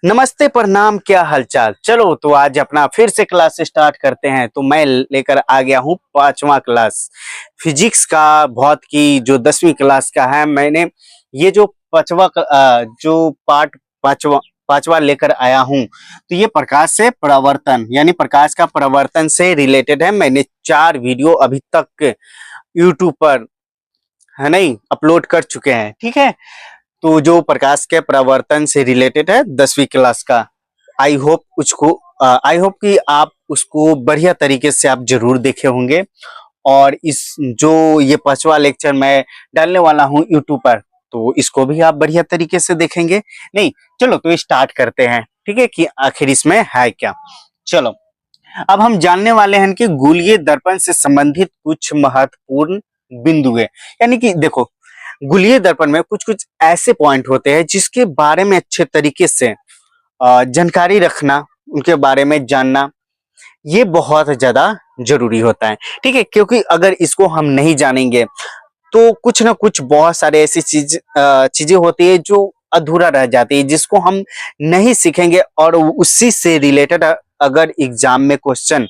नमस्ते, प्रणाम, क्या हालचाल। चलो तो आज अपना फिर से क्लास स्टार्ट करते हैं। तो मैं लेकर आ गया हूँ 5वां क्लास फिजिक्स का, भौत की जो 10वीं क्लास का है। मैंने ये जो जो पार्ट पांचवा पांचवा लेकर आया हूँ, तो ये प्रकाश से परावर्तन यानी प्रकाश का परावर्तन से रिलेटेड है। मैंने 4 वीडियो अभी तक यूट्यूब पर है नहीं अपलोड कर चुके हैं, ठीक है। तो जो प्रकाश के परावर्तन से रिलेटेड है 10वीं क्लास का, आई होप कि आप उसको बढ़िया तरीके से आप जरूर देखे होंगे। और इस जो ये 5वां लेक्चर मैं डालने वाला हूँ यूट्यूब पर, तो इसको भी आप बढ़िया तरीके से देखेंगे। नहीं, चलो तो स्टार्ट करते हैं, ठीक है, कि आखिर इसमें है क्या। चलो, अब हम जानने वाले हैं कि गोलीय दर्पण से संबंधित कुछ महत्वपूर्ण बिंदु है। यानी कि देखो, गोलीय दर्पण में कुछ कुछ ऐसे पॉइंट होते हैं जिसके बारे में अच्छे तरीके से जानकारी रखना, उनके बारे में जानना, ये बहुत ज्यादा जरूरी होता है, ठीक है। क्योंकि अगर इसको हम नहीं जानेंगे तो कुछ ना कुछ बहुत सारे ऐसी चीजें होती है जो अधूरा रह जाती है, जिसको हम नहीं सीखेंगे और उसी से रिलेटेड अगर एग्जाम में क्वेश्चन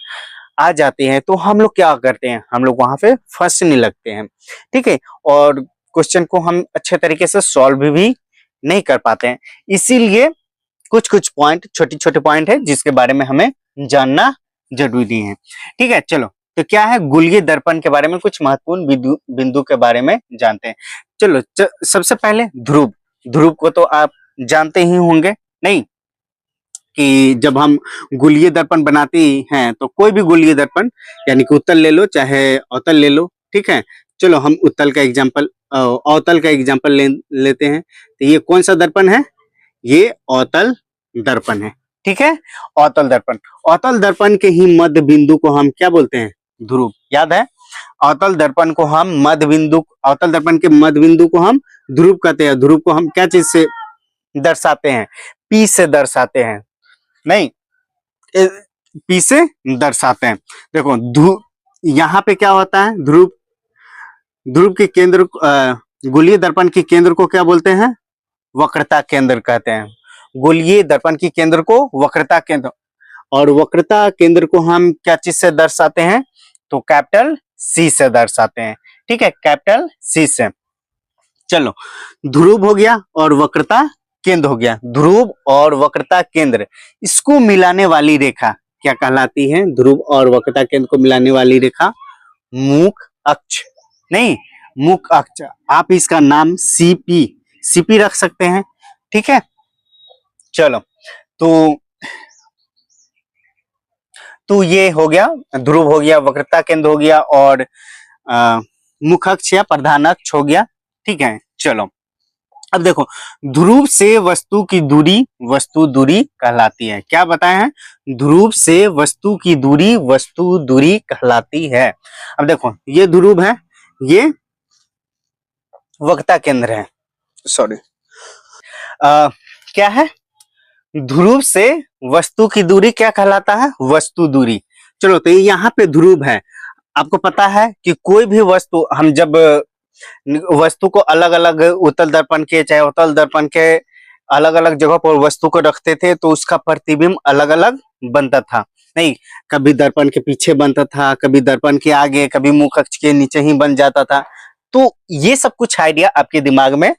आ जाते हैं तो हम लोग क्या करते हैं, हम लोग वहां पे फंसने लगते हैं, ठीक है। और क्वेश्चन को हम अच्छे तरीके से सॉल्व भी नहीं कर पाते हैं। इसीलिए कुछ कुछ पॉइंट, छोटे छोटे पॉइंट है जिसके बारे में हमें जानना जरूरी है, ठीक है। चलो, तो क्या है गोलीय दर्पण के बारे में कुछ महत्वपूर्ण बिंदु के बारे में जानते हैं। चलो, सबसे पहले ध्रुव। ध्रुव को तो आप जानते ही होंगे, नहीं, कि जब हम गोलीय दर्पण बनाते हैं तो कोई भी गोलीय दर्पण, यानी कि उत्तल ले लो चाहे अवतल ले लो, ठीक है। चलो हम उत्तल का एग्जांपल, अवतल का एग्जांपल लेते हैं। तो ये कौन सा दर्पण है? ये अवतल दर्पण है, ठीक है। अवतल दर्पण, अवतल दर्पण के ही मध्य बिंदु को हम क्या बोलते हैं? ध्रुव। याद है? अवतल दर्पण को हम मध्य बिंदु, अवतल दर्पण के मध्य बिंदु को हम ध्रुव कहते हैं। ध्रुव को हम क्या चीज से दर्शाते हैं? पी से दर्शाते हैं, नहीं, पी से दर्शाते हैं। देखो, ध्रुव, यहाँ पे क्या होता है? ध्रुव, ध्रुव के केंद्र, गोलीय दर्पण के केंद्र को क्या बोलते हैं? वक्रता केंद्र कहते हैं। गोलीय दर्पण की केंद्र को वक्रता केंद्र, और वक्रता केंद्र को हम क्या चीज से दर्शाते हैं? तो कैपिटल सी से दर्शाते हैं, ठीक है, कैपिटल सी से। चलो, ध्रुव हो गया और वक्रता केंद्र हो गया। ध्रुव और वक्रता केंद्र, इसको मिलाने वाली रेखा क्या कहलाती है? ध्रुव और वक्रता केंद्र को मिलाने वाली रेखा मुख अक्ष, नहीं, मुख अक्ष। आप इसका नाम सीपी रख सकते हैं, ठीक है। चलो, तो ये हो गया, ध्रुव हो गया, वक्रता केंद्र हो गया, और मुख अक्ष या प्रधान अक्ष हो गया, ठीक है। चलो, अब देखो, ध्रुव से वस्तु की दूरी वस्तु दूरी कहलाती है। क्या बताए हैं? ध्रुव से वस्तु की दूरी वस्तु दूरी कहलाती है। अब देखो, ये ध्रुव है, ये वक्रता केंद्र है, सॉरी, क्या है? ध्रुव से वस्तु की दूरी क्या कहलाता है? वस्तु दूरी। चलो, तो यहाँ पे ध्रुव है। आपको पता है कि कोई भी वस्तु, हम जब वस्तु को अलग अलग उत्तल दर्पण के चाहे अवतल दर्पण के अलग अलग जगह पर वस्तु को रखते थे, तो उसका प्रतिबिंब अलग अलग बनता था, नहीं, कभी दर्पण के पीछे बनता था, कभी दर्पण के आगे, कभी मुख अक्ष के नीचे ही बन जाता था। तो ये सब कुछ आइडिया आपके दिमाग में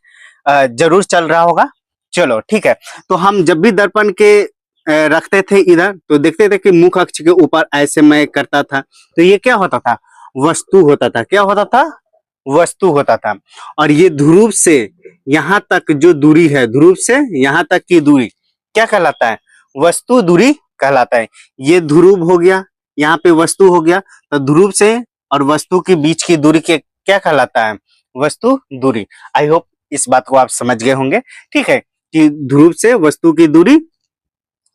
जरूर चल रहा होगा। चलो, ठीक है। तो हम जब भी दर्पण के रखते थे इधर, तो देखते थे कि मुख अक्ष के ऊपर ऐसे मैं करता था, तो ये क्या होता था? वस्तु होता था। क्या होता था? वस्तु होता था। और ये ध्रुव से यहाँ तक जो दूरी है, ध्रुव से यहाँ तक की दूरी क्या कहलाता है? वस्तु दूरी कहलाता है। ये ध्रुव हो गया, यहाँ पे वस्तु हो गया, तो ध्रुव से और वस्तु के बीच की दूरी के क्या कहलाता है? वस्तु दूरी। आई होप इस बात को आप समझ गए होंगे, ठीक है, कि ध्रुव से वस्तु की दूरी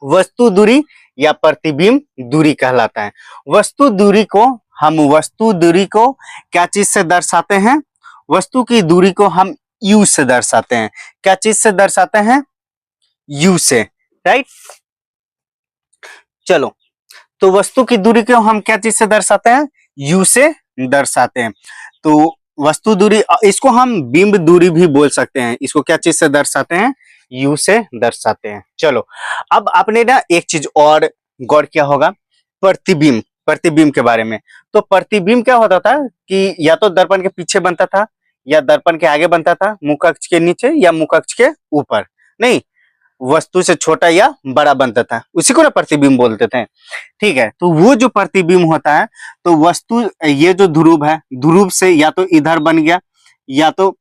वस्तु दूरी या प्रतिबिंब दूरी कहलाता है। वस्तु दूरी को क्या चीज से दर्शाते हैं? वस्तु की दूरी को हम यू से दर्शाते हैं। क्या चीज से दर्शाते हैं? यू से, राइट। चलो, तो वस्तु की दूरी को हम क्या चीज से दर्शाते हैं? यू से दर्शाते हैं। तो वस्तु दूरी, इसको हम बिंब दूरी भी बोल सकते हैं। इसको क्या चीज से दर्शाते हैं? यू से दर्शाते हैं। चलो, अब आपने ना एक चीज और गौर किया होगा, प्रतिबिंब, प्रतिबिंब के बारे में। तो प्रतिबिंब क्या होता था कि या तो दर्पण के पीछे बनता था, या दर्पण के आगे बनता था, मुख अक्ष के नीचे या मुख अक्ष के ऊपर, नहीं, वस्तु से छोटा या बड़ा बनता था, उसी को ना प्रतिबिंब बोलते थे। ठीक है, तो वो जो प्रतिबिंब होता है, तो वस्तु, ये जो ध्रुव है, ध्रुव से या तो इधर बन गया, या तो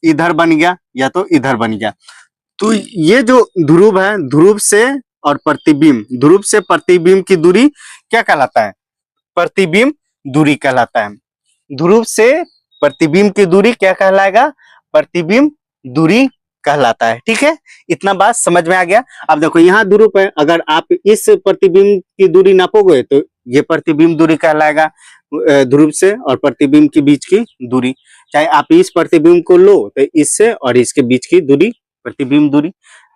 इधर बन गया, या तो इधर बन गया। तो ये जो ध्रुव है, ध्रुव से और प्रतिबिंब, ध्रुव से प्रतिबिंब की दूरी क्या कहलाता है? प्रतिबिंब दूरी कहलाता है। ध्रुव से प्रतिबिंब की दूरी क्या कहलाएगा? प्रतिबिंब दूरी कहलाता है। ठीक है, इतना बात समझ में आ गया। अब देखो यहाँ ध्रुव है, अगर आप इस प्रतिबिंब की दूरी नापोगे तो ये प्रतिबिंब दूरी कहलाएगा, ध्रुव से और प्रतिबिंब के बीच की दूरी। चाहे आप इस प्रतिबिंब को लो तो इससे और इसके बीच की दूरी प्रतिबिंब दूरी।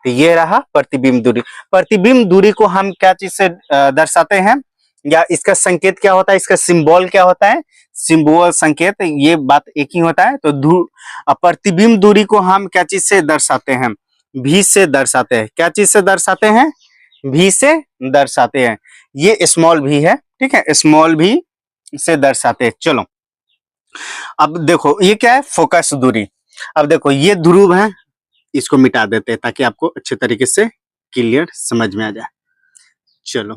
तो ये रहा प्रतिबिंब दूरी। प्रतिबिंब दूरी को हम क्या चीज से दर्शाते हैं, या इसका संकेत क्या होता है, इसका सिंबल क्या होता है? सिंबल, संकेत, ये बात एक ही होता है। तो प्रतिबिंब दूरी को हम क्या चीज से दर्शाते हैं? भी से दर्शाते हैं। क्या चीज से दर्शाते हैं? भी से दर्शाते हैं। ये स्मॉल भी है, ठीक है, स्मॉल भी से दर्शाते हैं। चलो, अब देखो ये क्या है? फोकस दूरी। अब देखो ये ध्रुव है, इसको मिटा देते हैं ताकि आपको अच्छे तरीके से क्लियर समझ में आ जाए। चलो,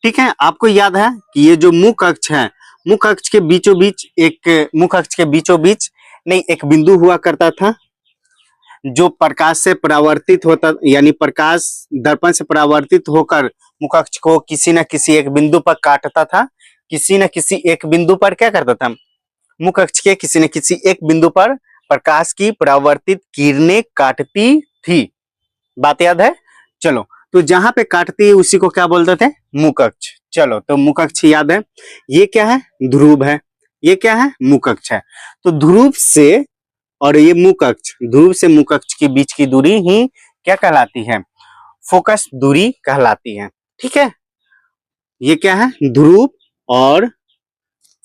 ठीक है, आपको याद है कि ये जो मुख अक्ष है, मुख अक्ष के बीचों बीच एक, मुख अक्ष के बीचों बीच नहीं, एक बिंदु हुआ करता था जो प्रकाश से परावर्तित होता, यानी प्रकाश दर्पण से परावर्तित होकर मुख अक्ष को किसी न किसी एक बिंदु पर काटता था। किसी न किसी एक बिंदु पर क्या करता था? मुख अक्ष के किसी न किसी एक बिंदु पर प्रकाश की परावर्तित किरणें काटती थी। बात याद है? चलो, तो जहां पे काटती है उसी को क्या बोलते थे? मुख अक्ष। चलो, तो मुख अक्ष याद है। ये क्या है? ध्रुव है। ये क्या है? मुख अक्ष है। तो ध्रुव से और ये मुख अक्ष, ध्रुव से मुख अक्ष के बीच की दूरी ही क्या कहलाती है? फोकस दूरी कहलाती है। ठीक है, ये क्या है? ध्रुव और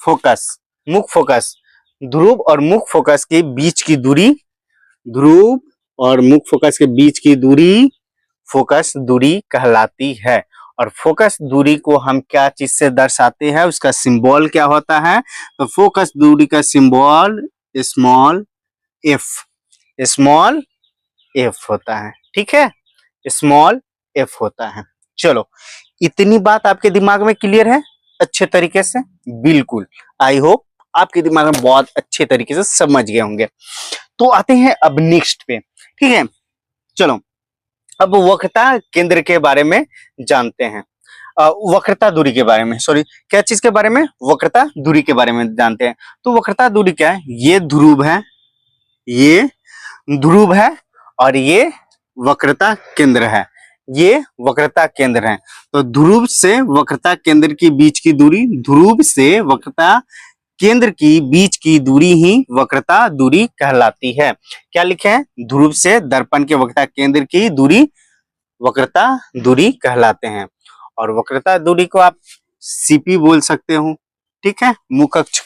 फोकस, मुख फोकस, ध्रुव और मुख फोकस के बीच की दूरी, ध्रुव और मुख फोकस के बीच की दूरी फोकस दूरी कहलाती है। और फोकस दूरी को हम क्या चीज से दर्शाते हैं? उसका सिंबल क्या होता है? तो फोकस दूरी का symbol small F, small F होता है। ठीक है, स्मॉल एफ होता है। चलो, इतनी बात आपके दिमाग में क्लियर है अच्छे तरीके से? बिल्कुल, आई होप आपके दिमाग में बहुत अच्छे तरीके से समझ गए होंगे। तो आते हैं अब नेक्स्ट पे। ठीक है, चलो, अब वक्रता केंद्र के बारे में जानते हैं। वक्रता दूरी के बारे में, सॉरी, क्या चीज के बारे में? वक्रता दूरी के बारे में जानते हैं। तो वक्रता दूरी क्या है? ये ध्रुव है, ये ध्रुव है, और ये वक्रता केंद्र है। ये वक्रता केंद्र है। तो ध्रुव से वक्रता केंद्र की बीच की दूरी, ध्रुव से वक्रता केंद्र की बीच की दूरी ही वक्रता दूरी कहलाती है। क्या लिखे हैं? ध्रुव से दर्पण के वक्रता केंद्र की दूरी वक्रता दूरी कहलाते हैं। और वक्रता दूरी को आप सीपी बोल सकते हो। ठीक है, मुख अक्ष,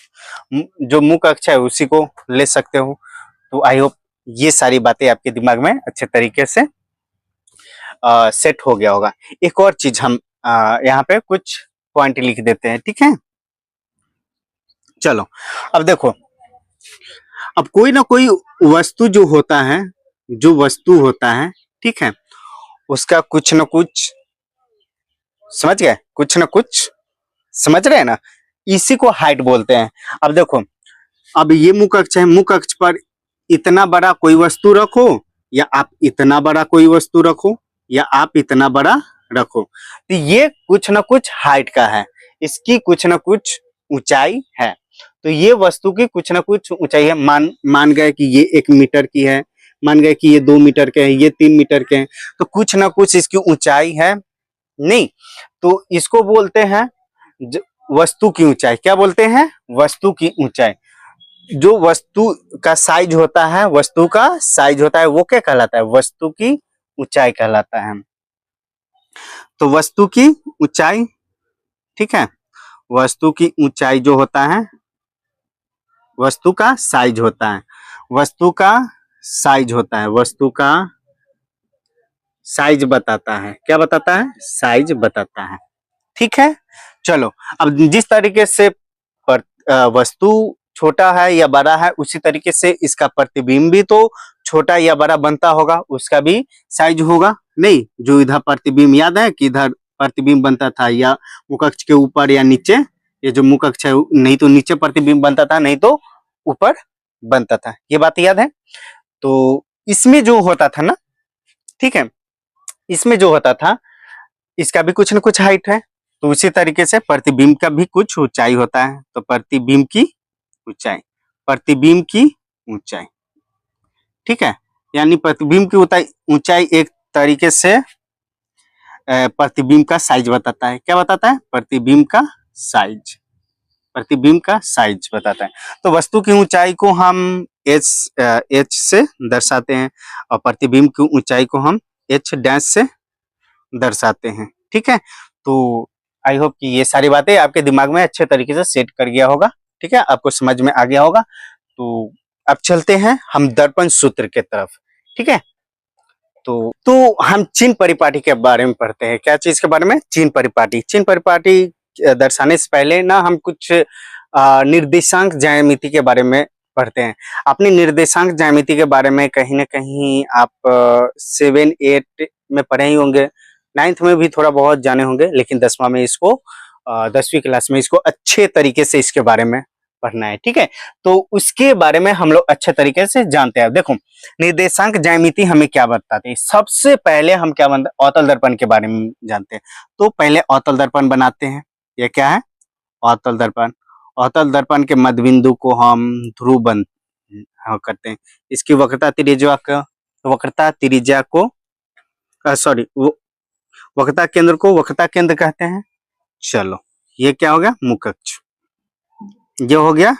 जो मुख अक्ष है उसी को ले सकते हो। तो आई होप ये सारी बातें आपके दिमाग में अच्छे तरीके से सेट हो गया होगा। एक और चीज हम यहाँ पे कुछ पॉइंट लिख देते हैं। ठीक है, चलो, अब देखो, अब कोई ना कोई वस्तु जो होता है, जो वस्तु होता है, ठीक है, उसका कुछ ना कुछ, समझ गए? कुछ ना कुछ समझ रहे हैं ना? इसी को हाइट बोलते हैं। अब देखो, अब ये मुख अक्ष है, मुख अक्ष पर इतना बड़ा कोई वस्तु रखो, या आप इतना बड़ा कोई वस्तु रखो, या आप इतना बड़ा रखो, तो ये कुछ ना कुछ हाइट का है, इसकी कुछ ना कुछ ऊंचाई है। तो ये वस्तु की कुछ ना कुछ ऊंचाई है। मान गए कि ये 1 मीटर की है, मान गए कि ये 2 मीटर के हैं, ये 3 मीटर के हैं, तो कुछ ना कुछ इसकी ऊंचाई है, नहीं? तो इसको बोलते हैं वस्तु की ऊंचाई। क्या बोलते हैं? वस्तु की ऊंचाई। जो वस्तु का साइज होता है, वस्तु का साइज होता है, वो क्या कहलाता है? वस्तु की ऊंचाई कहलाता है। तो वस्तु की ऊंचाई, ठीक है, वस्तु की ऊंचाई जो होता है, वस्तु का साइज होता है, वस्तु का साइज होता है, वस्तु का साइज बताता है। क्या बताता है? साइज बताता है। ठीक है, चलो अब जिस तरीके से वस्तु छोटा है या बड़ा है, उसी तरीके से इसका प्रतिबिंब भी तो छोटा या बड़ा बनता होगा, उसका भी साइज होगा। नहीं, जो इधर प्रतिबिंब याद है कि इधर प्रतिबिंब बनता था या मुकक्ष के ऊपर या नीचे, ये जो मुकक्ष है नहीं तो नीचे प्रतिबिंब बनता था, नहीं तो ऊपर बनता था, ये बात याद है। तो इसमें जो होता था ना, ठीक है, इसमें जो होता था इसका भी कुछ न कुछ हाइट है, तो उसी तरीके से प्रतिबिंब का भी कुछ ऊंचाई होता है। तो प्रतिबिंब की ऊंचाई, प्रतिबिंब की ऊंचाई, ठीक है, यानी प्रतिबिंब की ऊंचाई एक तरीके से प्रतिबिंब का साइज बताता है। क्या बताता है? प्रतिबिंब का साइज, प्रतिबिंब का साइज बताता है। तो वस्तु की ऊंचाई को हम एच से दर्शाते हैं और प्रतिबिंब की ऊंचाई को हम एच डैश से दर्शाते हैं। ठीक है, तो आई होप कि ये सारी बातें आपके दिमाग में अच्छे तरीके से सेट कर गया होगा। ठीक है, आपको समझ में आ गया होगा। तो अब चलते हैं हम दर्पण सूत्र के तरफ। ठीक है, तो हम चिन्ह परिपाटी के बारे में पढ़ते हैं। क्या चीज के बारे में? चिन्ह परिपाटी। चिन्ह परिपाटी दर्शाने से पहले ना हम कुछ निर्देशांक ज्यामिति के बारे में पढ़ते हैं। अपनी निर्देशांक ज्यामिति के बारे में कहीं ना कहीं आप 7-8 में पढ़े ही होंगे, 9th में भी थोड़ा बहुत जाने होंगे, लेकिन 10वां में इसको 10वीं क्लास में इसको अच्छे तरीके से इसके बारे में पढ़ना है। ठीक है, तो उसके बारे में हम लोग अच्छे तरीके से जानते हैं। देखो, निर्देशांक ज्यामिति हमें क्या बताती है? सबसे पहले हम क्या बनते हैं? अवतल दर्पण के बारे में जानते हैं। तो पहले अवतल दर्पण बनाते हैं। ये क्या है? अवतल दर्पण। अवतल दर्पण के मध्य बिंदु को हम ध्रुव करते हैं। इसकी वक्रता त्रिज्या को सॉरी वक्रता केंद्र को वक्रता केंद्र कहते हैं। चलो, ये क्या हो गया? मुकक्ष। ये हो गया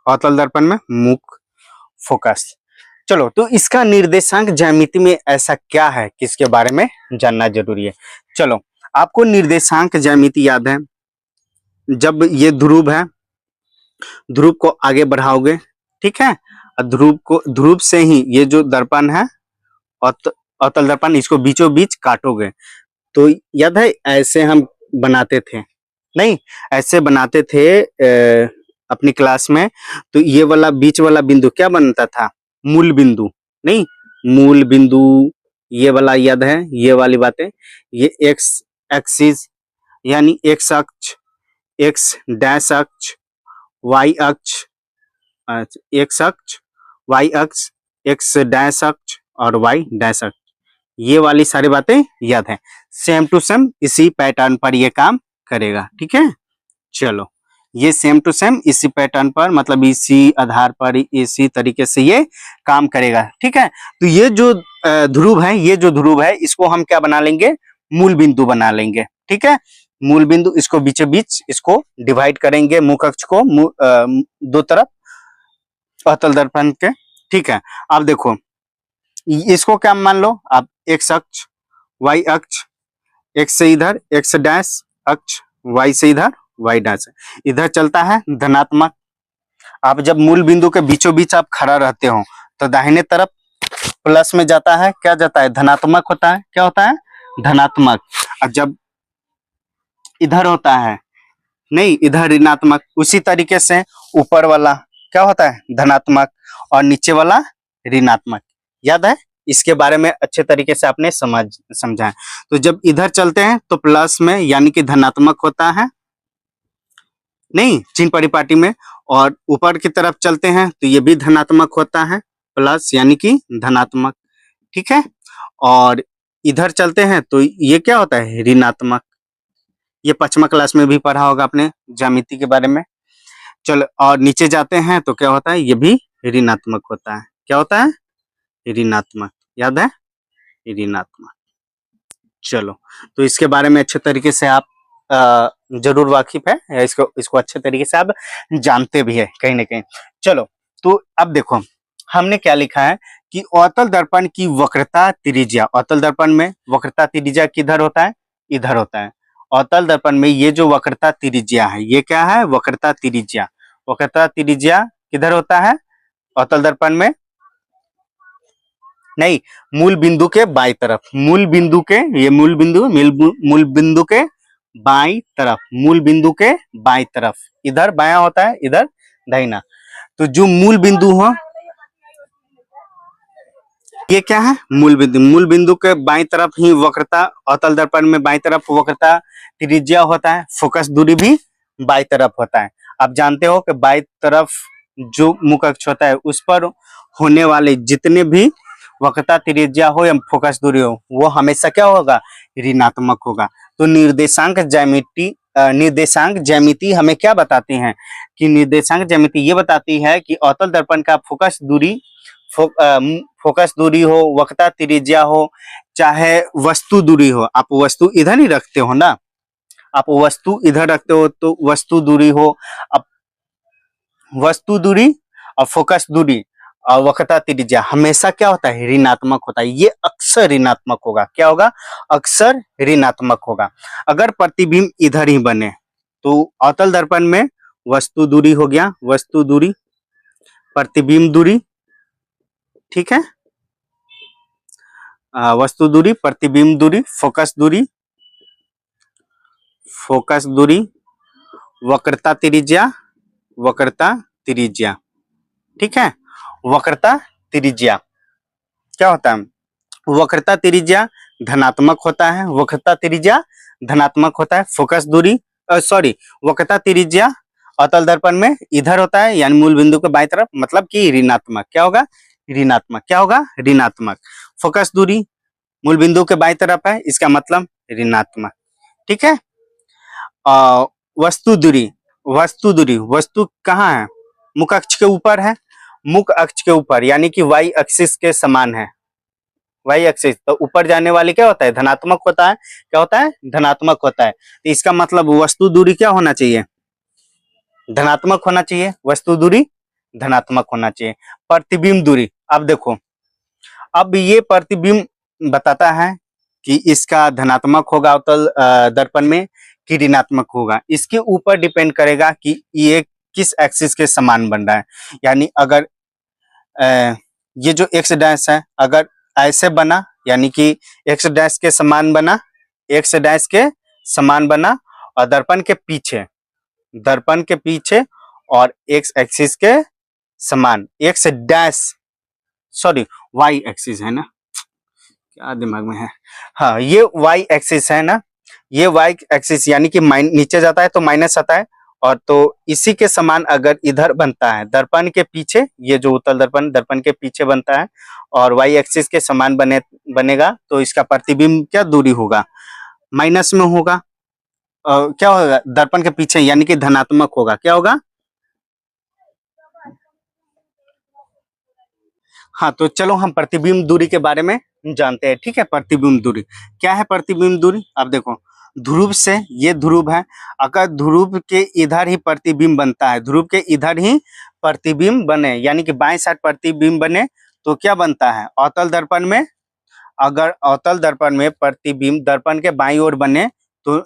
अवतल दर्पण में मुख फोकस। चलो, तो इसका निर्देशांक ज्यामिति में ऐसा क्या है कि इसके बारे में जानना जरूरी है। चलो, आपको निर्देशांक ज्यामिति याद है, जब ये ध्रुव है, ध्रुव को आगे बढ़ाओगे, ठीक है, ध्रुव से ही ये जो दर्पण है अवतल दर्पण, इसको बीचों बीच काटोगे। तो याद है ऐसे हम बनाते थे? नहीं, ऐसे बनाते थे अपनी क्लास में। तो ये वाला बीच वाला बिंदु क्या बनता था? मूल बिंदु। नहीं, मूल बिंदु ये वाला याद है, ये वाली बातें। ये एक्स एक्सिस यानी एक्स अक्ष, एक्स डैश अक्ष, वाई अक्ष, एक्स अक्ष, वाई अक्ष, एक्स डैश अक्ष और वाई डैश अक्ष, ये वाली सारी बातें याद है। सेम टू सेम इसी पैटर्न पर ये काम करेगा। ठीक है, चलो, ये सेम टू सेम इसी पैटर्न पर, मतलब इसी आधार पर, इसी तरीके से ये काम करेगा। ठीक है, तो ये जो ध्रुव है, ये जो ध्रुव है, इसको हम क्या बना लेंगे? मूल बिंदु बना लेंगे। ठीक है, मूल बिंदु, इसको बीचों बीच इसको डिवाइड करेंगे, मुख अक्ष को दो तरफ अवतल दर्पण के। ठीक है, अब देखो, इसको क्या मान लो आप? एक्स अक्ष, वाई अक्ष, एक्स से इधर एक्स डैश अक्ष, वाई से इधर वाई डैश, इधर चलता है धनात्मक। आप जब मूल बिंदु के बीचों बीच आप खड़ा रहते हो तो दाहिने तरफ प्लस में जाता है, क्या जाता है? धनात्मक होता है। क्या होता है? धनात्मक। और जब इधर होता है, नहीं, इधर ऋणात्मक। उसी तरीके से ऊपर वाला क्या होता है? धनात्मक, और नीचे वाला ऋणात्मक। याद है? इसके बारे में अच्छे तरीके से आपने समझा है। तो जब इधर चलते हैं तो प्लस में यानी कि धनात्मक होता है, नहीं, चिन्ह परिपाटी में, और ऊपर की तरफ चलते हैं तो ये भी धनात्मक होता है, प्लस यानी कि धनात्मक। ठीक है, और इधर चलते हैं तो ये क्या होता है? ऋणात्मक। ये 5वीं क्लास में भी पढ़ा होगा आपने ज्यामिति के बारे में। चलो, और नीचे जाते हैं तो क्या होता है? ये भी ऋणात्मक होता है। क्या होता है? ऋणात्मक। याद है? ऋणात्मक। चलो, तो इसके बारे में अच्छे तरीके से आप जरूर वाकिफ है, या इसको अच्छे तरीके से आप जानते भी है कहीं ना कहीं। चलो, तो अब देखो हमने क्या लिखा है कि अवतल दर्पण की वक्रता त्रिज्या, अवतल दर्पण में वक्रता त्रिज्या किधर होता है? इधर होता है। अवतल दर्पण में ये जो वक्रता त्रिज्या है, ये क्या है? वक्रता त्रिज्या। वक्रता त्रिज्या किधर होता है? अवतल दर्पण में नहीं, मूल बिंदु के बाई तरफ, मूल बिंदु के, ये मूल बिंदु, मूल बिंदु के बाई तरफ, मूल बिंदु के बाई तरफ, इधर बायां होता है, इधर दाहिना। तो जो मूल बिंदु हो, ये क्या है, मूल बिंदु। मूल बिंदु के बाई तरफ ही वक्रता, अवतल दर्पण में बाई तरफ वक्रता त्रिज्या होता है, फोकस दूरी भी बाई तरफ होता है। आप जानते हो कि बाई तरफ जो मुख्य अक्ष होता है उस पर होने वाले जितने भी वक्रता त्रिज्या हो या फोकस दूरी हो, वो हमेशा क्या होगा, ऋणात्मक होगा। तो निर्देशांक ज्यामिति हमें क्या बताती हैं कि निर्देशांक ज्यामिति ये बताती है कि अवतल दर्पण का फोकस दूरी, फोकस दूरी हो, वक्रता त्रिज्या हो, चाहे वस्तु दूरी हो, आप वस्तु इधर ही रखते हो ना, आप वस्तु इधर रखते हो तो वस्तु दूरी हो, अब वस्तु दूरी और फोकस दूरी और वक्रता त्रिज्या हमेशा क्या होता है, ऋणात्मक होता है। ये अक्सर ऋणात्मक होगा, क्या होगा, अक्सर ऋणात्मक होगा। अगर प्रतिबिंब इधर ही बने तो अवतल दर्पण में वस्तु दूरी हो गया, वस्तु दूरी, प्रतिबिंब दूरी, ठीक है, वस्तु दूरी, प्रतिबिंब दूरी, फोकस दूरी, फोकस दूरी, वक्रता त्रिज्या, वक्रता त्रिज्या, ठीक है। वक्रता त्रिज्या क्या होता है, वक्रता त्रिज्या धनात्मक होता है, वक्रता त्रिज्या धनात्मक होता है। फोकस दूरी, सॉरी, वक्रता त्रिज्या अवतल दर्पण में इधर होता है, यानी मूल बिंदु के बाईं तरफ, मतलब कि ऋणात्मक, क्या होगा, ऋणात्मक, क्या होगा, ऋणात्मक। फोकस दूरी मूल बिंदु के बाईं तरफ है, इसका मतलब ऋणात्मक, ठीक है। वस्तु दूरी, वस्तु दूरी, वस्तु कहाँ है, मुख्य अक्ष के ऊपर है, मुख्य अक्ष के ऊपर, यानी कि वाई एक्सिस के समान है, वाई एक्सिस। तो ऊपर जाने वाले क्या होता है, धनात्मक होता है, क्या होता है, धनात्मक होता है। तो इसका मतलब वस्तु दूरी क्या होना चाहिए, धनात्मक होना चाहिए, वस्तु दूरी धनात्मक होना चाहिए। प्रतिबिंब दूरी, अब देखो, अब ये प्रतिबिंब बताता है कि इसका धनात्मक होगा अवतल दर्पण में कि ऋणात्मक होगा। इसके ऊपर डिपेंड करेगा कि ये किस एक्सिस के समान बन रहा है। यानी अगर ये जो एक्स डैश है अगर ऐसे बना, यानी कि एक्स डैश के समान बना, एक्स डैश के समान बना, और दर्पण के पीछे, दर्पण के पीछे और एक्स एक्सिस के समान, X dash, sorry Y axis है ना, क्या दिमाग में है, हाँ ये वाई एक्सिस है ना, ये वाई एक्सिस यानी कि नीचे जाता है तो माइनस आता है, और तो इसी के समान अगर इधर बनता है दर्पण के पीछे, ये जो उत्तल दर्पण दर्पण के पीछे बनता है और वाई एक्सिस के समान बनेगा, तो इसका प्रतिबिंब क्या दूरी होगा, माइनस में होगा। क्या होगा, दर्पण के पीछे यानी कि धनात्मक होगा, क्या होगा। हाँ तो चलो हम प्रतिबिंब दूरी के बारे में जानते हैं, ठीक है। प्रतिबिंब दूरी क्या है, प्रतिबिंब दूरी अब देखो, ध्रुव से, ये ध्रुव है, अगर ध्रुव के इधर ही प्रतिबिंब बनता है, ध्रुव के इधर ही प्रतिबिंब बने, यानी कि बाएं साइड प्रतिबिंब बने, तो क्या बनता है, अवतल दर्पण में, अगर अवतल दर्पण में प्रतिबिंब दर्पण के बाईं ओर बने तो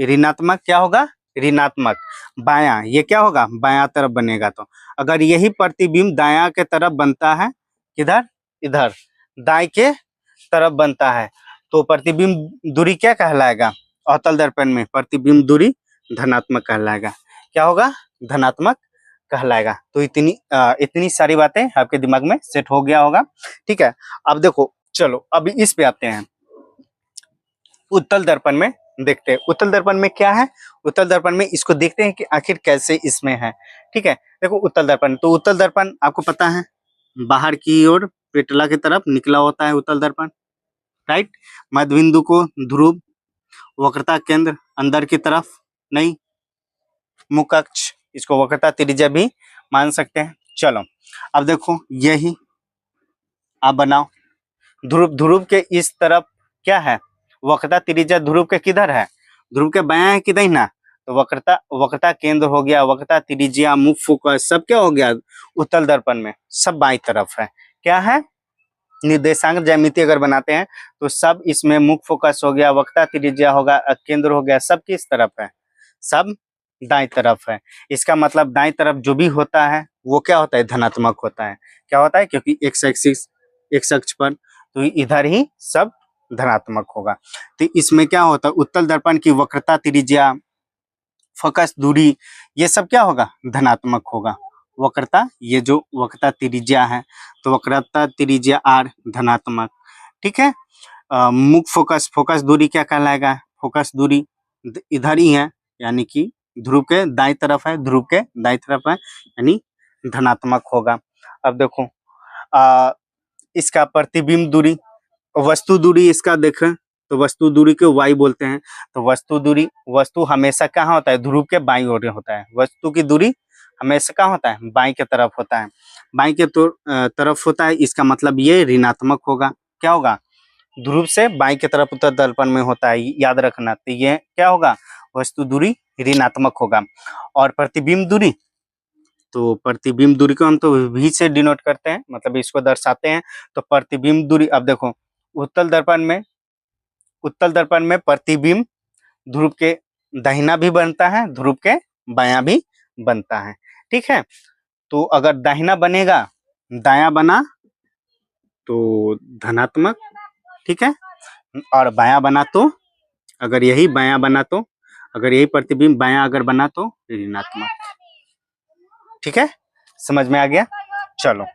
ऋणात्मक क्या होगा, ऋणात्मक, बायां, ये क्या होगा, बायां तरफ बनेगा। तो अगर यही प्रतिबिंब दायां के तरफ बनता है, किधर, इधर दाएं के तरफ बनता है, तो प्रतिबिंब दूरी क्या कहलाएगा, अवतल दर्पण में प्रतिबिंब दूरी धनात्मक कहलाएगा, क्या होगा, धनात्मक कहलाएगा। तो इतनी सारी बातें आपके दिमाग में सेट हो गया होगा, ठीक है। अब देखो, चलो अभी इस पे आते हैं, उत्तल दर्पण में देखते हैं, उत्तल दर्पण में क्या है, उत्तल दर्पण में इसको देखते हैं कि आखिर कैसे इसमें है, ठीक है। देखो उत्तल दर्पण, तो उत्तल दर्पण आपको पता है बाहर की ओर पेटला की तरफ निकला होता है उत्तल दर्पण, राइट। मध्य बिंदु को ध्रुव, वक्रता केंद्र अंदर की तरफ, नहीं मुख्य अक्ष, इसको वक्रता त्रिज्या भी मान सकते हैं। चलो अब देखो, यही आप बनाओ, ध्रुव, ध्रुव के इस तरफ क्या है, वक्रता त्रिज्या ध्रुव के किधर है, ध्रुव के बायां है कि दाहिना, तो वक्रता, वक्रता केंद्र हो गया, वक्रता त्रिज्या, मुख्य फोकस, सब क्या हो गया उत्तल दर्पण में, सब बाईं तरफ है, क्या है, निर्देशांक ज्यामिति अगर बनाते हैं तो सब इसमें मुख्य फोकस हो गया, वक्रता त्रिज्या होगा, केंद्र हो गया, सब किस तरफ है, सब दाएं तरफ है। इसका मतलब दाएं तरफ जो भी होता है वो क्या होता है, धनात्मक होता है, क्या होता है, क्योंकि एक्स एक्सिस, एक्स अक्ष पर, तो इधर ही सब धनात्मक होगा। तो इसमें क्या होता है, उत्तल दर्पण की वक्रता, त्रिज्या, फोकस दूरी, ये सब क्या होगा, धनात्मक होगा। वक्रता, ये जो वक्रता त्रिज्या है, तो वक्रता त्रिज्या आर धनात्मक, ठीक है। मुख्य फोकस, फोकस दूरी क्या कहलाएगा, फोकस दूरी इधर ही है, यानी कि ध्रुव के दाईं तरफ है, ध्रुव के दाईं तरफ है, यानी धनात्मक होगा। अब देखो इसका प्रतिबिंब दूरी, वस्तु दूरी इसका देखें तो वस्तु दूरी को वाई बोलते हैं। तो वस्तु दूरी, वस्तु हमेशा कहाँ होता है, ध्रुव के बाईं ओर होता है। वस्तु की दूरी हमेशा कहाँ होता है, बाईं के तरफ होता है, बाईं के तरफ होता है। इसका मतलब ये ऋणात्मक होगा। क्या होगा, ध्रुव से बाईं की तरफ उत्तर दर्पण में होता है, याद रखना। तो ये क्या होगा, वस्तु दूरी ऋणात्मक होगा। और प्रतिबिंब दूरी, तो प्रतिबिंब दूरी को हम तो v से डिनोट करते हैं, मतलब इसको दर्शाते हैं। तो प्रतिबिंब दूरी, अब देखो उत्तल दर्पण में प्रतिबिंब ध्रुव के दाहिना भी बनता है, ध्रुव के बायां भी बनता है, ठीक है। तो अगर दाहिना बनेगा, दायां बना तो धनात्मक, ठीक है, और बायां बना तो, अगर यही बायां बना तो, अगर यही प्रतिबिंब बायां अगर बना तो ऋणात्मक, ठीक है, समझ में आ गया। चलो,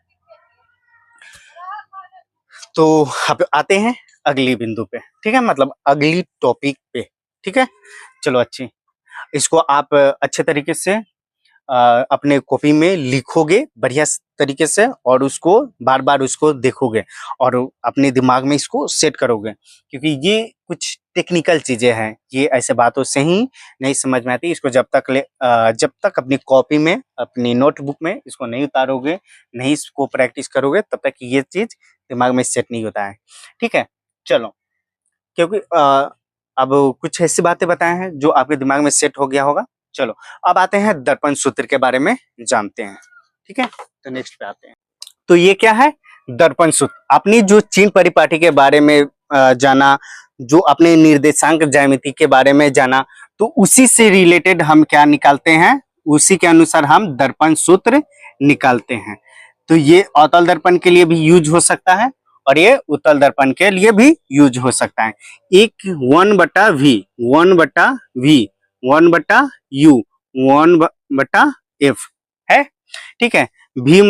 तो अब आते हैं अगली बिंदु पे, ठीक है, मतलब अगली टॉपिक पे, ठीक है। चलो अच्छी, इसको आप अच्छे तरीके से अपने कॉपी में लिखोगे बढ़िया तरीके से, और उसको बार बार उसको देखोगे और अपने दिमाग में इसको सेट करोगे, क्योंकि ये कुछ टेक्निकल चीजें हैं, ये ऐसे बातों से ही नहीं समझ में आती। इसको जब तक अपनी कॉपी में, अपनी नोटबुक में इसको नहीं उतारोगे, नहीं इसको प्रैक्टिस करोगे, तब तक ये चीज दिमाग में सेट नहीं होता है, ठीक है। चलो, क्योंकि अब कुछ ऐसी बातें बताए हैं जो आपके दिमाग में सेट हो गया होगा। चलो, अब आते हैं दर्पण सूत्र के बारे में जानते हैं, ठीक है। तो नेक्स्ट पे आते हैं। तो ये क्या है, दर्पण सूत्र। आपने जो चिन्ह परिपाटी के बारे में जाना, जो अपने निर्देशांक ज्यामिति के बारे में जाना, तो उसी से रिलेटेड हम क्या निकालते हैं, उसी के अनुसार हम दर्पण सूत्र निकालते हैं। तो ये अवतल दर्पण के लिए भी यूज हो सकता है, और ये उत्तल दर्पण के लिए भी यूज हो सकता है। एक 1/v, 1/v, 1/u, 1/f है, ठीक है। v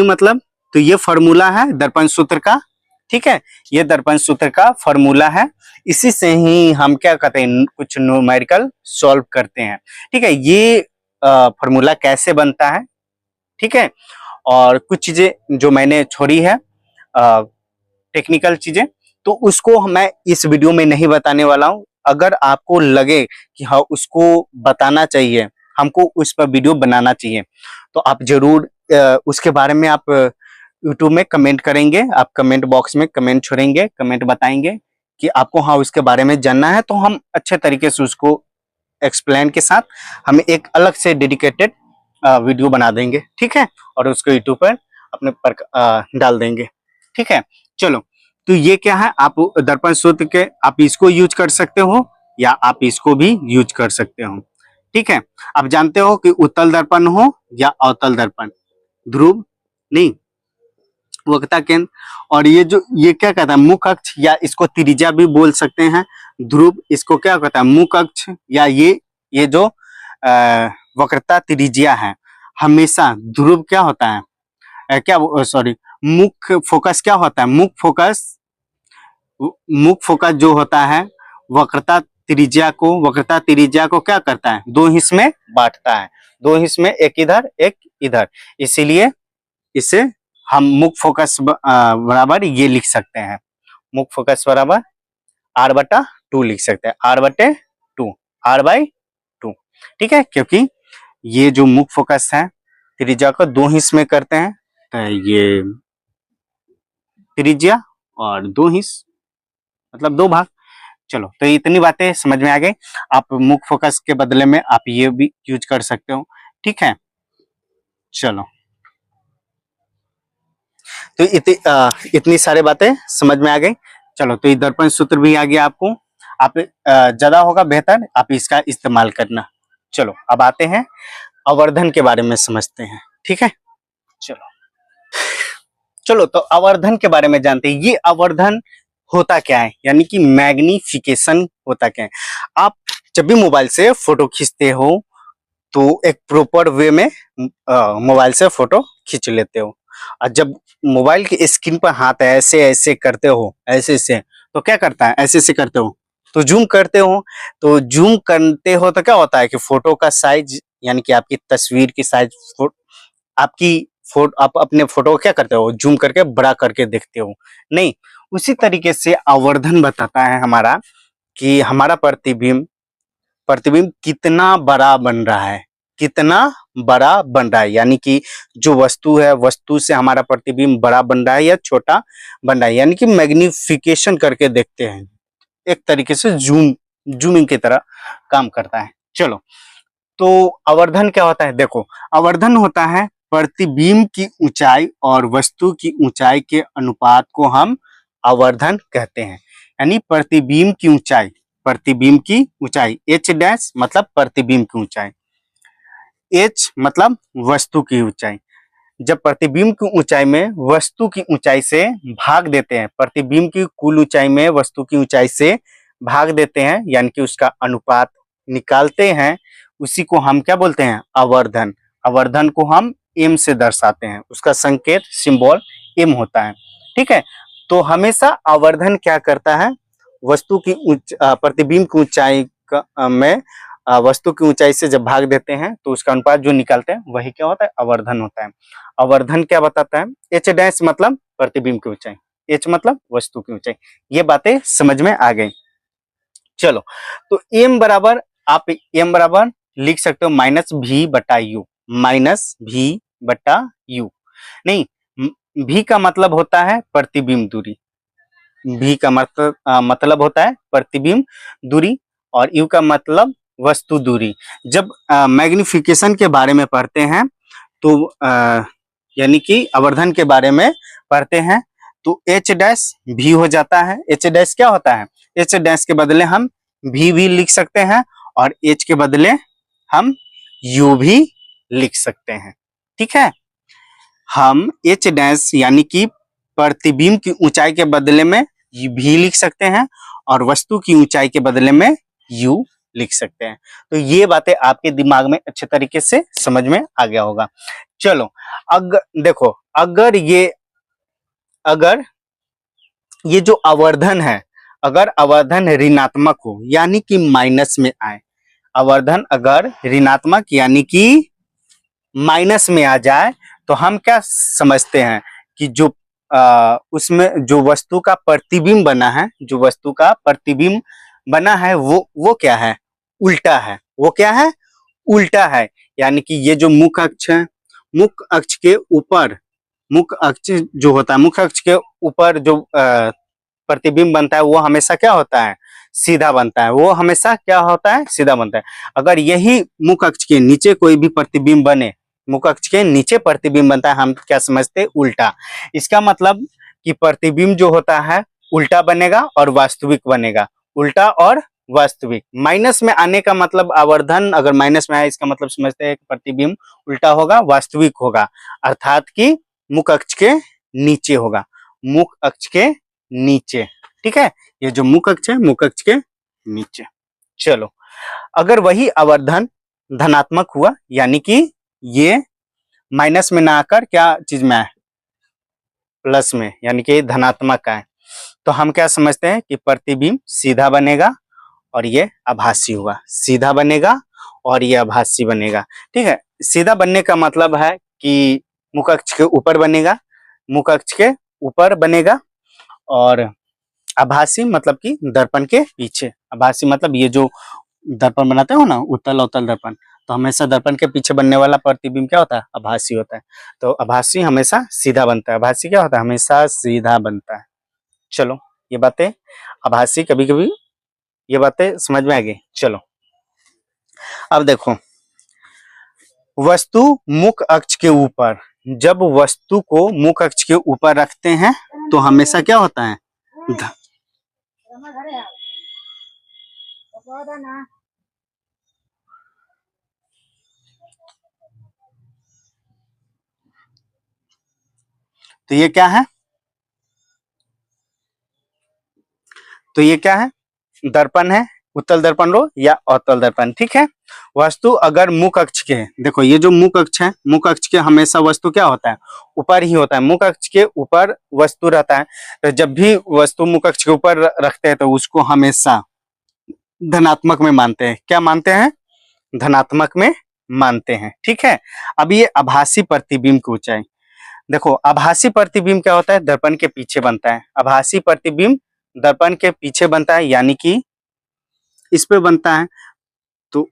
मतलब, तो ये फॉर्मूला है दर्पण सूत्र का, ठीक है, ये दर्पण सूत्र का फॉर्मूला है। इसी से ही हम क्या करते हैं, कुछ न्यूमेरिकल सॉल्व करते हैं, ठीक है। ये फॉर्मूला कैसे बनता है, ठीक है, और कुछ चीजें जो मैंने छोड़ी है टेक्निकल चीजें, तो उसको मैं इस वीडियो में नहीं बताने वाला हूं। अगर आपको लगे कि हाँ उसको बताना चाहिए, हमको उस पर वीडियो बनाना चाहिए, तो आप जरूर उसके बारे में आप यूट्यूब में कमेंट करेंगे, आप कमेंट बॉक्स में कमेंट छोड़ेंगे, कमेंट बताएंगे कि आपको हाँ उसके बारे में जानना है, तो हम अच्छे तरीके से उसको एक्सप्लेन के साथ हम एक अलग से डेडिकेटेड वीडियो बना देंगे, ठीक है, और उसको यूट्यूब पर अपने पर डाल देंगे, ठीक है। चलो, तो ये क्या है, आप दर्पण सूत्र के आप इसको यूज कर सकते हो या आप इसको भी यूज कर सकते हो, ठीक है। आप जानते हो कि उत्तल दर्पण हो या अवतल दर्पण, ध्रुव नहीं, वक्रता केंद्र, और ये क्या कहता है, मुख्य अक्ष, या इसको त्रिज्या भी बोल सकते हैं। ध्रुव इसको क्या कहता है, मुख्य अक्ष, या ये जो वक्रता त्रिज्या है, हमेशा ध्रुव क्या होता है, मुख्य फोकस क्या होता है, मुख्य फोकस जो होता है वक्रता त्रिज्या को क्या करता है, दो हिस्से में बांटता है, दो हिस्से में, एक इधर एक इधर। इसीलिए इसे हम मुख्य फोकस बराबर ये लिख सकते हैं, मुख्य फोकस बराबर r/2 लिख सकते हैं, r/2, r/2, ठीक है। क्योंकि ये जो मुख्य फोकस है त्रिज्या को दो हिस्से में करते हैं, तो ये त्रिज्या और दो हिस्से मतलब दो भाग। चलो, तो इतनी बातें समझ में आ गई। आप मुख्य फोकस के बदले में आप ये भी यूज कर सकते हो, ठीक है। चलो, तो इतनी सारी बातें समझ में आ गई। चलो, तो ये दर्पण सूत्र भी आ गया आपको, आप ज्यादा होगा बेहतर आप इसका इस्तेमाल करना। चलो, अब आते हैं आवर्धन के बारे में समझते हैं, ठीक है। चलो, चलो तो आवर्धन के बारे में जानते हैं। ये आवर्धन होता क्या है, यानी कि मैग्निफिकेशन होता क्या है। आप जब भी मोबाइल से फोटो खींचते हो तो एक प्रॉपर वे में मोबाइल से फोटो खींच लेते हो, और जब मोबाइल की स्क्रीन पर हाथ ऐसे ऐसे करते हो, ऐसे ऐसे, तो क्या करता है, ऐसे ऐसे करते हो तो जूम करते हो, तो जूम करते हो तो क्या होता है कि फोटो का साइज, यानी कि आपकी तस्वीर की साइज, आपकी फोटो, आप अपने फोटो को क्या करते हो, जूम करके बड़ा करके देखते हो। नहीं, उसी तरीके से आवर्धन बताता है हमारा कि हमारा प्रतिबिंब प्रतिबिंब कितना बड़ा बन रहा है, कितना बड़ा बन रहा है, यानी कि जो वस्तु है, वस्तु से हमारा प्रतिबिंब बड़ा बन रहा है या छोटा बन रहा है, यानी कि मैग्निफिकेशन करके देखते हैं। एक तरीके से जूमिंग की तरह काम करता है। चलो, तो आवर्धन क्या होता है, देखो, आवर्धन होता है प्रतिबिंब की ऊंचाई और वस्तु की ऊंचाई के अनुपात को हम आवर्धन कहते हैं। यानी प्रतिबिंब की ऊंचाई, प्रतिबिंब की ऊंचाई, एच डैश मतलब प्रतिबिंब की ऊंचाई, एच मतलब वस्तु की ऊंचाई। जब प्रतिबिंब की ऊंचाई में वस्तु की ऊंचाई से भाग देते हैं, प्रतिबिंब की कुल ऊंचाई में वस्तु की ऊंचाई से भाग देते हैं, यानी कि उसका अनुपात निकालते हैं, उसी को हम क्या बोलते हैं, आवर्धन। आवर्धन को हम एम से दर्शाते हैं, उसका संकेत सिंबल एम होता है। ठीक है, तो हमेशा आवर्धन क्या करता है, वस्तु की प्रतिबिंब की ऊंचाई में वस्तु की ऊंचाई से जब भाग देते हैं तो उसका अनुपात जो निकालते हैं वही क्या होता है, आवर्धन होता है। आवर्धन क्या बताता है, एच डैश मतलब प्रतिबिंब की ऊंचाई, एच मतलब वस्तु की ऊंचाई। ये बातें समझ में आ गई। चलो, तो एम बराबर, आप एम बराबर लिख सकते हो माइनस भी बटा यू, माइनस भी बटा यू। नहीं, भी का मतलब होता है प्रतिबिंब दूरी, भी का मतलब होता है प्रतिबिंब दूरी, और यू का मतलब वस्तु दूरी। जब मैग्निफिकेशन के बारे में पढ़ते हैं तो यानी कि आवर्धन के बारे में पढ़ते हैं तो एच डैश भी हो जाता है। एच डैश क्या होता है, एच डैश के बदले हम भी लिख सकते हैं, और एच के बदले हम यू भी लिख सकते हैं। ठीक है, हम एच डैश यानी कि प्रतिबिंब की ऊंचाई के बदले में भी लिख सकते हैं, और वस्तु की ऊंचाई के बदले में यू लिख सकते हैं। तो ये बातें आपके दिमाग में अच्छे तरीके से समझ में आ गया होगा। चलो, देखो, अगर ये जो आवर्धन है, अगर आवर्धन ऋणात्मक हो यानी कि माइनस में आए, आवर्धन अगर ऋणात्मक यानी कि माइनस में आ जाए, तो हम क्या समझते हैं कि जो उसमें जो वस्तु का प्रतिबिंब बना है, जो वस्तु का प्रतिबिंब बना है वो क्या है, उल्टा है। वो क्या है, उल्टा है। यानी कि ये जो मुख्य अक्ष है, मुख्य अक्ष के ऊपर, मुख्य अक्ष जो होता है, मुख्य अक्ष के ऊपर जो प्रतिबिंब बनता है वो हमेशा क्या होता है, सीधा बनता है। वो हमेशा क्या होता है, सीधा बनता है। अगर यही मुख्य अक्ष के नीचे कोई भी प्रतिबिंब बने, मुख्य अक्ष के नीचे प्रतिबिंब बनता है, हम क्या समझते हैं, उल्टा। इसका मतलब कि प्रतिबिंब जो होता है उल्टा बनेगा और वास्तविक बनेगा, उल्टा और वास्तविक। माइनस में आने का मतलब, आवर्धन अगर माइनस में आए इसका मतलब समझते हैं कि प्रतिबिंब उल्टा होगा, वास्तविक होगा, अर्थात कि मुख्य अक्ष के नीचे होगा, मुख्य अक्ष के नीचे। ठीक है, ये जो मुख्य अक्ष है, मुख्य अक्ष के नीचे। चलो, अगर वही आवर्धन धनात्मक हुआ, यानी कि ये माइनस में ना आकर क्या चीज में आए, प्लस में, यानी कि धनात्मक आए, तो हम क्या समझते हैं कि प्रतिबिंब सीधा बनेगा और ये आभासी होगा, सीधा बनेगा और ये आभासी बनेगा। ठीक है, सीधा बनने का मतलब है कि मुख्य अक्ष के ऊपर बनेगा, मुख्य अक्ष के ऊपर बनेगा, और आभासी मतलब कि दर्पण के पीछे। आभासी मतलब ये जो दर्पण बनाते हो ना, उत्तल अवतल दर्पण, तो हमेशा दर्पण के पीछे बनने वाला प्रतिबिंब क्या होता है, आभासी होता है। तो आभासी हमेशा सीधा बनता है, आभासी क्या होता है, हमेशा सीधा बनता है। चलो, ये बातें आभासी, कभी कभी ये बातें समझ में आ गई। चलो, अब देखो, वस्तु मुख्य अक्ष के ऊपर, जब वस्तु को मुख्य अक्ष के ऊपर रखते हैं तो हमेशा क्या होता है, तो ये क्या है? तो ये क्या है? दर्पण है, उत्तल दर्पण लो या अवतल दर्पण, ठीक है। वस्तु अगर मुख अक्ष के, देखो ये जो मुख अक्ष है, मुख अक्ष के हमेशा वस्तु क्या होता है? ऊपर ही होता है। मुख अक्ष के ऊपर वस्तु रहता है। तो जब भी वस्तु मुख अक्ष के ऊपर रखते हैं तो उसको हमेशा धनात्मक में मानते हैं। क्या मानते हैं? धनात्मक में मानते हैं, ठीक है। अब ये आभासी प्रतिबिंब की ऊंचाई, देखो आभासी प्रतिबिंब क्या होता है? दर्पण के पीछे बनता है। आभासी प्रतिबिंब दर्पण के पीछे बनता है, यानी कि इस पे बनता है। तो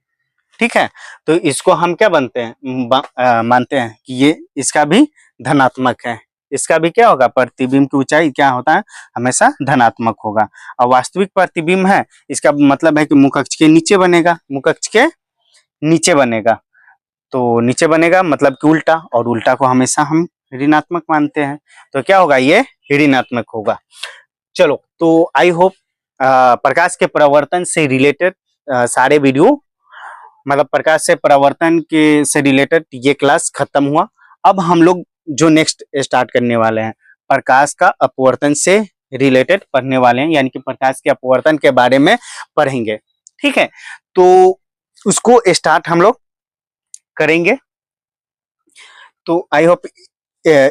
ठीक है, तो इसको हम क्या बनते हैं? मानते हैं कि ये इसका भी धनात्मक है। इसका भी क्या होगा? प्रतिबिंब की ऊंचाई क्या होता है? हमेशा धनात्मक होगा। और वास्तविक प्रतिबिंब है, इसका मतलब है कि मुख अक्ष के नीचे बनेगा। मुख अक्ष के नीचे बनेगा, तो नीचे बनेगा मतलब कि उल्टा, और उल्टा को हमेशा हम ऋणात्मक मानते हैं। तो क्या होगा? ये ऋणात्मक होगा। चलो, तो आई होप प्रकाश के परावर्तन से रिलेटेड सारे वीडियो, मतलब प्रकाश से परावर्तन के से रिलेटेड ये क्लास खत्म हुआ। अब हम लोग जो नेक्स्ट स्टार्ट करने वाले हैं, प्रकाश का अपवर्तन से रिलेटेड पढ़ने वाले हैं, यानी कि प्रकाश के अपवर्तन के बारे में पढ़ेंगे, ठीक है। तो उसको स्टार्ट हम लोग करेंगे। तो आई होप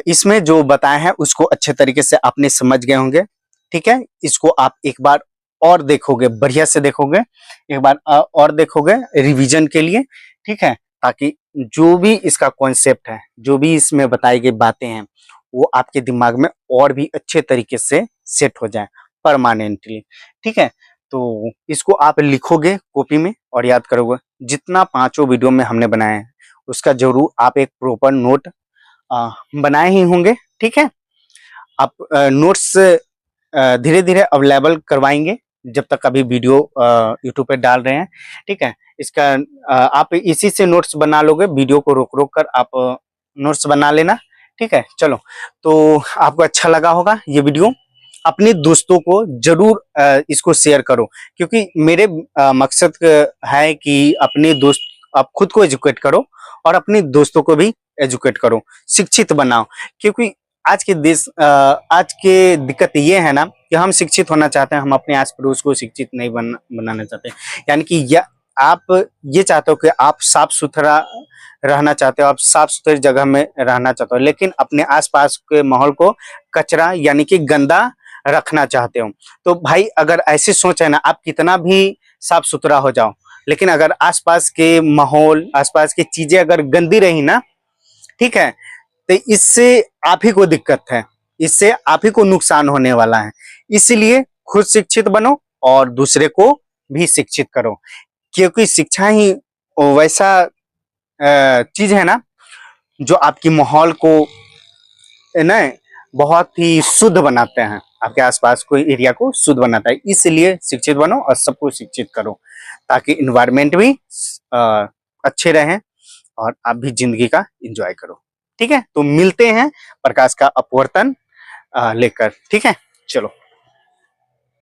इसमें जो बताया है उसको अच्छे तरीके से आपने समझ गए होंगे, ठीक है। इसको आप एक बार और देखोगे, बढ़िया से देखोगे, एक बार और देखोगे रिवीजन के लिए, ठीक है, ताकि जो भी इसका कॉन्सेप्ट है, जो भी इसमें बताई गई बातें हैं, वो आपके दिमाग में और भी अच्छे तरीके से सेट हो जाए परमानेंटली, ठीक है। तो इसको आप लिखोगे कॉपी में और याद करोगे। जितना 5 वीडियो में हमने बनाया है उसका जरूर आप एक प्रॉपर नोट बनाए ही होंगे, ठीक है। आप नोट्स धीरे धीरे अवेलेबल करवाएंगे जब तक अभी वीडियो यूट्यूब पे डाल रहे हैं, ठीक है। इसका आप इसी से नोट्स बना लोगे, वीडियो को रोक रोक कर आप नोट्स बना लेना, ठीक है। चलो, तो आपको अच्छा लगा होगा ये वीडियो। अपने दोस्तों को जरूर इसको शेयर करो, क्योंकि मेरे मकसद है कि अपने दोस्त, आप खुद को एजुकेट करो और अपने दोस्तों को भी एजुकेट करो, शिक्षित बनाओ। क्योंकि आज के दिक्कत ये है ना कि हम शिक्षित होना चाहते हैं, हम अपने आस पड़ोस को शिक्षित नहीं बनाना चाहते। यानी कि आप ये चाहते हो कि आप साफ सुथरा रहना चाहते हो, आप साफ सुथरी जगह में रहना चाहते हो, लेकिन अपने आसपास के माहौल को कचरा यानी कि गंदा रखना चाहते हो। तो भाई अगर ऐसी सोच है ना, आप कितना भी साफ सुथरा हो जाओ, लेकिन अगर आसपास के माहौल, आसपास की चीजें अगर गंदी रही ना, ठीक है, तो इससे आप ही को दिक्कत है, इससे आप ही को नुकसान होने वाला है। इसलिए खुद शिक्षित बनो और दूसरे को भी शिक्षित करो, क्योंकि शिक्षा ही वैसा चीज है ना जो आपकी माहौल को ना बहुत ही शुद्ध बनाते हैं, आपके आसपास कोई एरिया को शुद्ध बनाता है। इसलिए शिक्षित बनो और सबको शिक्षित करो, ताकि इन्वायरमेंट भी अच्छे रहें और आप भी जिंदगी का एंजॉय करो, ठीक है। तो मिलते हैं प्रकाश का अपवर्तन लेकर, ठीक है। चलो।